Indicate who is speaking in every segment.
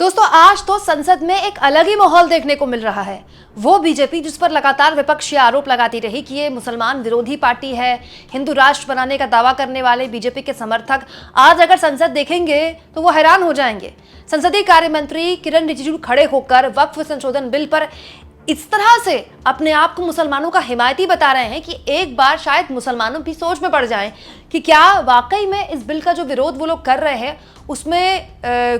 Speaker 1: दोस्तों आज तो संसद में एक अलग ही माहौल देखने को मिल रहा है। वो बीजेपी जिस पर लगातार विपक्ष ये आरोप लगाती रही कि ये मुसलमान विरोधी पार्टी है, हिंदू राष्ट्र बनाने का दावा करने वाले बीजेपी के समर्थक आज अगर संसद देखेंगे तो वो हैरान हो जाएंगे। संसदीय कार्य मंत्री किरण रिजिजू खड़े होकर वक्फ संशोधन बिल पर इस तरह से अपने आप को मुसलमानों का हिमायती बता रहे हैं कि एक बार शायद मुसलमानों भी सोच में पड़ जाएं कि क्या वाकई में इस बिल का जो विरोध वो लोग कर रहे हैं उसमें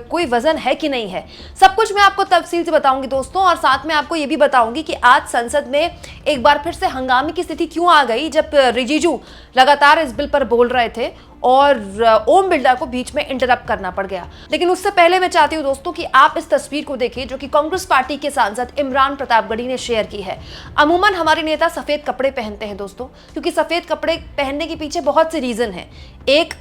Speaker 1: कोई वजन है कि नहीं है। सब कुछ मैं आपको तफसील से बताऊंगी दोस्तों, और साथ में आपको ये भी बताऊंगी कि आज संसद में एक बार फिर से हंगामे की स्थिति क्यों आ गई जब रिजिजू लगातार इस बिल पर बोल रहे थे और ओम बिरला को बीच में इंटरप्ट करना पड़ गया। लेकिन उससे पहले मैं चाहती हूँ दोस्तों कि आप इस तस्वीर को देखिए जो कि कांग्रेस पार्टी के सांसद इमरान प्रतापगढ़ी ने शेयर की है। अमूमन हमारे नेता सफेद कपड़े पहनते हैं दोस्तों, क्योंकि सफेद कपड़े पहनने के पीछे बहुत से रीजन है। एक,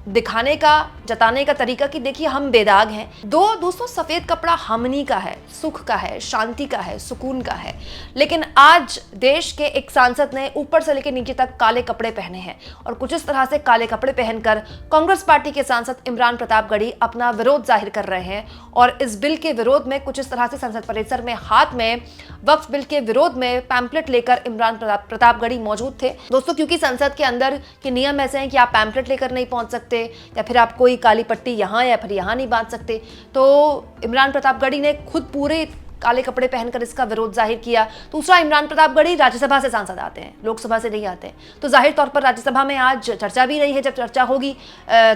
Speaker 1: दिखाने का, जताने का तरीका कि देखिए हम बेदाग हैं। दो, दोस्तों सफेद कपड़ा हमनी का है, सुख का है, शांति का है, सुकून का है। लेकिन आज देश के एक सांसद ने ऊपर से लेकर नीचे तक काले कपड़े पहने हैं और कुछ इस तरह से काले कपड़े पहनकर कांग्रेस पार्टी के सांसद इमरान प्रतापगढ़ी अपना विरोध जाहिर कर रहे हैं। और इस बिल के विरोध में कुछ इस तरह से संसद परिसर में हाथ में वक्फ बिल के विरोध में पैम्पलेट लेकर इमरान प्रतापगढ़ी मौजूद थे दोस्तों, क्योंकि संसद के अंदर के नियम ऐसे हैं कि आप पैम्पलेट लेकर नहीं पहुंच सकते या फिर आप कोई काली पट्टी यहाँ या फिर यहाँ नहीं बांध सकते। तो इमरान प्रतापगढ़ी ने खुद पूरे काले कपड़े पहनकर इसका विरोध जाहिर किया। दूसरा, इमरान प्रतापगढ़ी राज्यसभा से सांसद आते हैं, लोकसभा से नहीं आते, तो जाहिर तौर पर राज्यसभा में आज चर्चा भी नहीं है। जब चर्चा होगी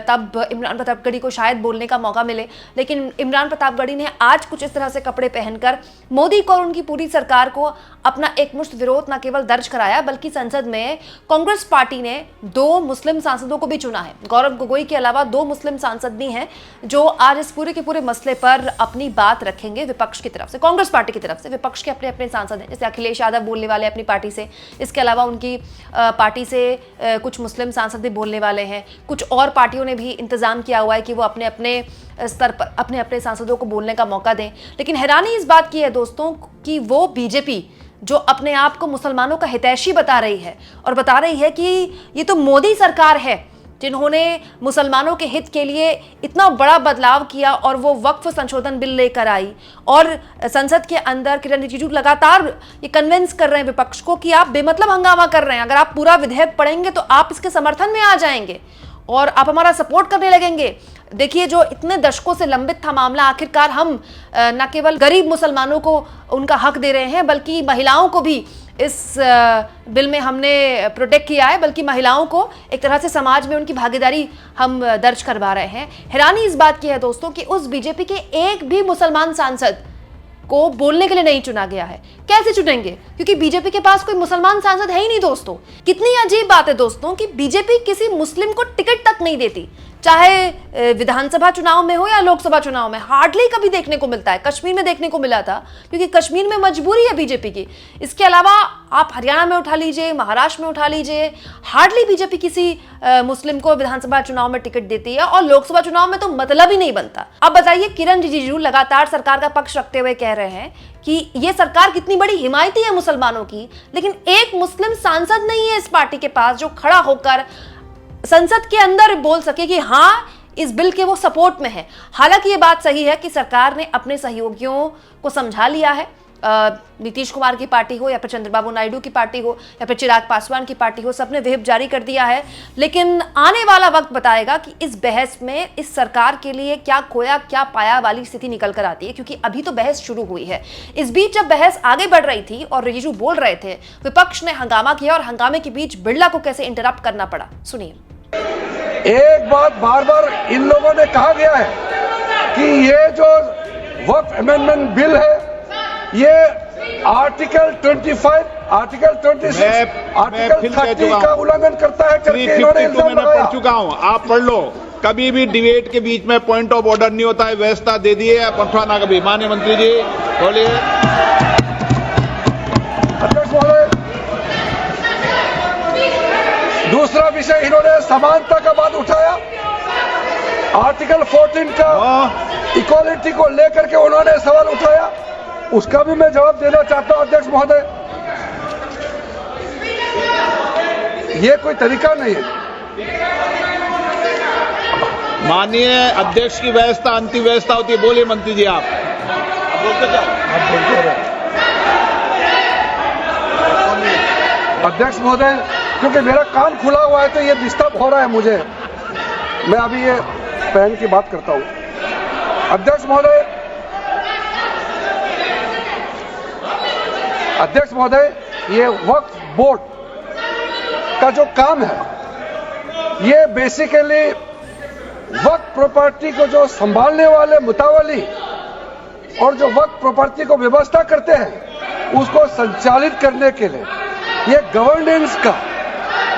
Speaker 1: तब इमरान प्रतापगढ़ी को शायद बोलने का मौका मिले। लेकिन इमरान प्रतापगढ़ी ने आज कुछ इस तरह से कपड़े पहनकर मोदी को और उनकी पूरी सरकार को अपना एकमुश्त विरोध न केवल दर्ज कराया, बल्कि संसद में कांग्रेस पार्टी ने 2 मुस्लिम सांसदों को भी चुना है। गौरव गोगोई के अलावा 2 मुस्लिम सांसद भी हैं जो आज इस पूरे के पूरे मसले पर अपनी बात रखेंगे विपक्ष की तरफ से, कांग्रेस पार्टी की तरफ से। विपक्ष के अपने अपने सांसद हैं, जैसे अखिलेश यादव बोलने वाले अपनी पार्टी से, इसके अलावा उनकी पार्टी से कुछ मुस्लिम सांसद भी बोलने वाले हैं। कुछ और पार्टियों ने भी इंतजाम किया हुआ है कि वो अपने अपने स्तर पर अपने अपने सांसदों को बोलने का मौका दें। लेकिन हैरानी इस बात की है दोस्तों कि वो बीजेपी जो अपने आप को मुसलमानों का हितैषी बता रही है और बता रही है कि ये तो मोदी सरकार है जिन्होंने मुसलमानों के हित के लिए इतना बड़ा बदलाव किया और वो वक्फ संशोधन बिल लेकर आई। और संसद के अंदर किरण रिजिजू लगातार ये कन्विंस कर रहे हैं विपक्ष को कि आप बेमतलब हंगामा कर रहे हैं, अगर आप पूरा विधेयक पढ़ेंगे तो आप इसके समर्थन में आ जाएंगे और आप हमारा सपोर्ट करने लगेंगे। देखिए जो इतने दशकों से लंबित था मामला, आखिरकार हम न केवल गरीब मुसलमानों को उनका हक दे रहे हैं बल्कि महिलाओं को भी इस बिल में हमने प्रोटेक्ट किया है, बल्कि महिलाओं को एक तरह से समाज में उनकी भागीदारी हम दर्ज करवा रहे हैं। हैरानी इस बात की है दोस्तों कि उस बीजेपी के एक भी मुसलमान सांसद को बोलने के लिए नहीं चुना गया है। कैसे चुनेंगे, क्योंकि बीजेपी के पास कोई मुसलमान सांसद है ही नहीं दोस्तों। कितनी अजीब बात है दोस्तों कि बीजेपी किसी मुस्लिम को टिकट तक नहीं देती, चाहे विधानसभा चुनाव में हो या लोकसभा चुनाव में। हार्डली कभी देखने को मिलता है। कश्मीर में देखने को मिला था क्योंकि कश्मीर में मजबूरी है बीजेपी की। इसके अलावा आप हरियाणा में उठा लीजिए, महाराष्ट्र में उठा लीजिए, हार्डली बीजेपी किसी मुस्लिम को विधानसभा चुनाव में टिकट देती है और लोकसभा चुनाव में तो मतलब ही नहीं बनता। अब बताइए, किरण रिजिजू लगातार सरकार का पक्ष रखते हुए कह रहे हैं कि ये सरकार कितनी बड़ी हिमायती है मुसलमानों की, लेकिन एक मुस्लिम सांसद नहीं है इस पार्टी के पास जो खड़ा होकर संसद के अंदर बोल सके कि हाँ इस बिल के वो सपोर्ट में है। हालांकि ये बात सही है कि सरकार ने अपने सहयोगियों को समझा लिया है, नीतीश कुमार की पार्टी हो या फिर चंद्रबाबू नायडू की पार्टी हो या फिर चिराग पासवान की पार्टी हो, सबने व्हिप जारी कर दिया है। लेकिन आने वाला वक्त बताएगा कि इस बहस में इस सरकार के लिए क्या खोया क्या पाया वाली स्थिति निकल कर आती है, क्योंकि अभी तो बहस शुरू हुई है। इस बीच जब बहस आगे बढ़ रही थी और रिजिजू बोल रहे थे, विपक्ष ने हंगामा किया और हंगामे के बीच बिरला को कैसे इंटरप्ट करना पड़ा, सुनिए।
Speaker 2: एक बात बार बार इन लोगों ने कहा गया है कि ये जो वक्फ अमेंडमेंट बिल है ये आर्टिकल 25, आर्टिकल 26, आर्टिकल 30 का उल्लंघन करता है करके इन्होंने इल्जाम लगाया।
Speaker 3: पढ़ चुका हूं, आप पढ़ लो। कभी भी डिबेट के बीच में पॉइंट ऑफ ऑर्डर नहीं होता है, व्यवस्था दे दिए या पठवाना कभी। माननीय मंत्री जी बोलिए।
Speaker 2: अध्यक्ष महोदय, दूसरा विषय इन्होंने समानता का बात उठाया। आर्टिकल 14 का इक्वालिटी को लेकर के उन्होंने सवाल उठाया, उसका भी मैं जवाब देना चाहता हूं अध्यक्ष महोदय। ये कोई तरीका नहीं है,
Speaker 3: माननीय अध्यक्ष की व्यवस्था अंतिम व्यवस्था होती है। बोलिए मंत्री जी आप बोलते जाओ।
Speaker 2: अध्यक्ष महोदय, क्योंकि मेरा कान खुला हुआ है तो ये डिस्टर्ब हो रहा है मुझे, मैं अभी ये पहन की बात करता हूं। अध्यक्ष महोदय, ये वक्फ बोर्ड का जो काम है, ये बेसिकली वक्फ प्रॉपर्टी को जो संभालने वाले मुतावली और जो वक्फ प्रॉपर्टी को व्यवस्था करते हैं उसको संचालित करने के लिए ये गवर्नेंस का,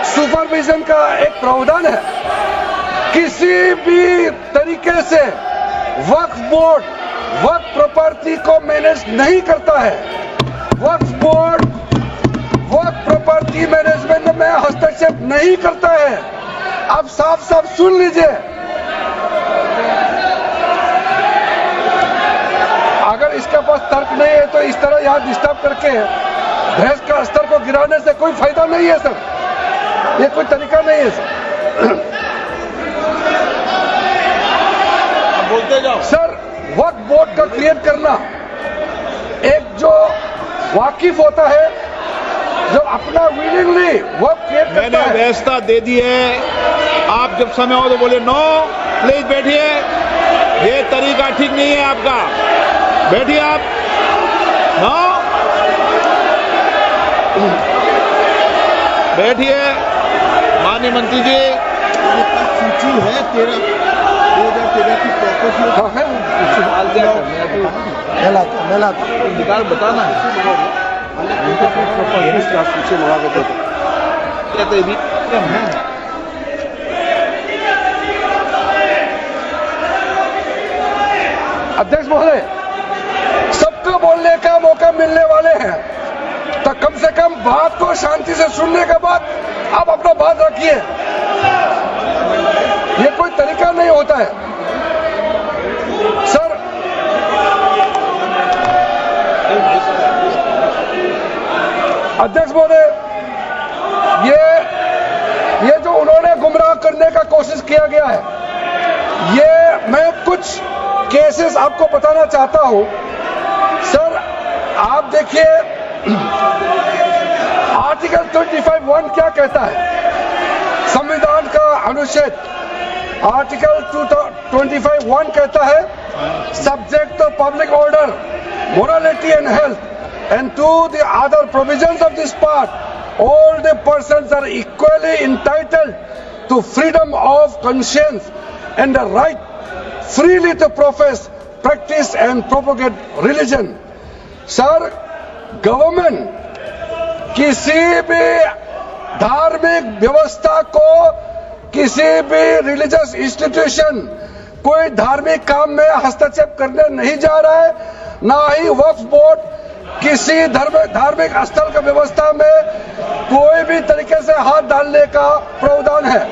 Speaker 2: सुपरविजन का एक प्रावधान है। किसी भी तरीके से वक्फ बोर्ड वक्फ प्रॉपर्टी को मैनेज नहीं करता है। वक्फ बोर्ड वक्फ प्रॉपर्टी मैनेजमेंट में हस्तक्षेप नहीं करता है। आप साफ साफ सुन लीजिए, अगर इसके पास तर्क नहीं है तो इस तरह यहां डिस्टर्ब करके बहस का स्तर को गिराने से कोई फायदा नहीं है सर, ये कोई तरीका नहीं है सर।
Speaker 3: बोलते जाओ
Speaker 2: सर, वक्फ बोर्ड का क्रिएट करना एक जो वाकिफ होता है, जो अपना विलिंगली वक्फ क्रिएट करता
Speaker 3: मैंने
Speaker 2: है।
Speaker 3: व्यवस्था दे दी है, आप जब समय हो तो बोले नो, प्लीज बैठिए। ये तरीका ठीक नहीं है आपका, बैठिए आप। नो, बैठिए। माननीय मंत्री जी,
Speaker 4: सूची है 2013 की प्रॉपर्टी
Speaker 3: निकाल बताना है।
Speaker 2: सूची मंगा के दे दो।
Speaker 3: कहते भी है।
Speaker 2: अध्यक्ष महोदय, सबको बोलने का मौका मिलने वाले हैं तो कम से कम बात को शांति से सुनने के बाद आप अपना बात रखिए। ये कोई तरीका नहीं होता है सर। अध्यक्ष महोदय, ये जो उन्होंने गुमराह करने का कोशिश किया गया है, ये मैं कुछ केसेस आपको बताना चाहता हूं सर। आप देखिए आर्टिकल 25(1) क्या कहता है, संविधान का अनुच्छेद आर्टिकल 25(1) कहता है, subject to public order, morality and health, and to the other provisions of this part, all the persons are equally entitled to freedom of conscience and the right freely to profess, practice and propagate religion. Sir, government किसी भी धार्मिक व्यवस्था को, किसी भी religious institution, कोई धार्मिक काम में हस्तक्षेप करने नहीं जा रहा है, ना ही वक्फ बोर्ड किसी धार्मिक स्थल का व्यवस्था में कोई भी तरीके से हाथ डालने का प्रावधान है,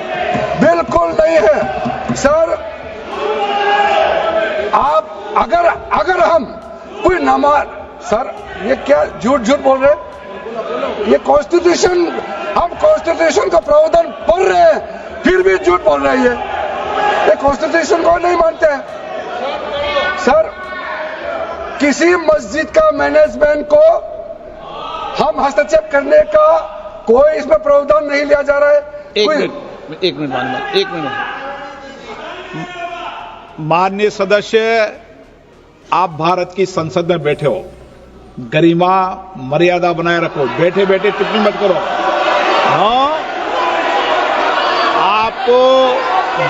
Speaker 2: बिल्कुल नहीं है सर। आप अगर हम कोई नमाज, सर ये क्या झूठ बोल रहे हैं? ये कॉन्स्टिट्यूशन, हम कॉन्स्टिट्यूशन का प्रावधान पढ़ रहे हैं फिर भी झूठ बोल रहे हैं। ये कॉन्स्टिट्यूशन को नहीं मानते हैं सर। किसी मस्जिद का मैनेजमेंट को हम हस्तक्षेप करने का कोई इसमें प्रावधान नहीं लिया जा रहा है।
Speaker 3: एक मिनट माननीय सदस्य, आप भारत की संसद में बैठे हो, गरिमा मर्यादा बनाए रखो, बैठे बैठे टिप्पणी मत करो। हाँ, आपको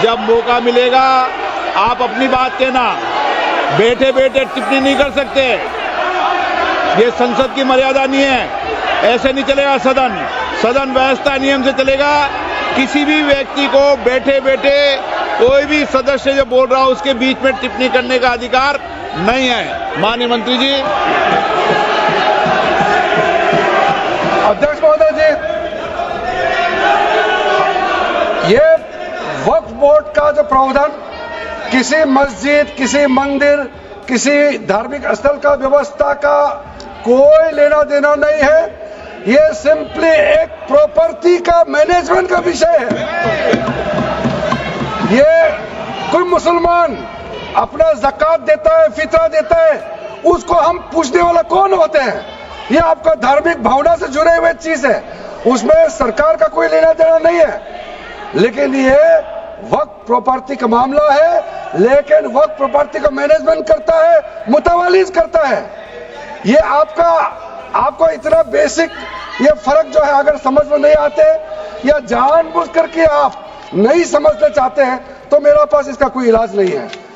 Speaker 3: जब मौका मिलेगा आप अपनी बात कहना, बैठे बैठे टिप्पणी नहीं कर सकते। ये संसद की मर्यादा नहीं है, ऐसे नहीं चलेगा सदन व्यवस्था नियम से चलेगा। किसी भी व्यक्ति को बैठे बैठे कोई भी सदस्य जो बोल रहा हो उसके बीच में टिप्पणी करने का अधिकार नहीं है। माननीय मंत्री जी।
Speaker 2: अध्यक्ष महोदय जी, ये वक्फ बोर्ड का जो प्रावधान किसी मस्जिद, किसी मंदिर, किसी धार्मिक स्थल का व्यवस्था का कोई लेना देना नहीं है। ये सिंपली एक प्रॉपर्टी का मैनेजमेंट का विषय है। कोई मुसलमान अपना ज़कात देता है, फितरा देता है, उसको हम पूछने वाला कौन होते हैं? ये आपका धार्मिक भावना से जुड़े हुए चीज है, उसमें सरकार का कोई लेना देना नहीं है। लेकिन ये वक्फ प्रॉपर्टी का मामला है, लेकिन वक्फ प्रॉपर्टी का मैनेजमेंट करता है, मुतवालिज करता है। ये आपको इतना बेसिक ये फर्क जो है अगर समझ में नहीं आते या जानबूझ करके आप नहीं समझना चाहते हैं तो मेरे पास इसका कोई इलाज नहीं है।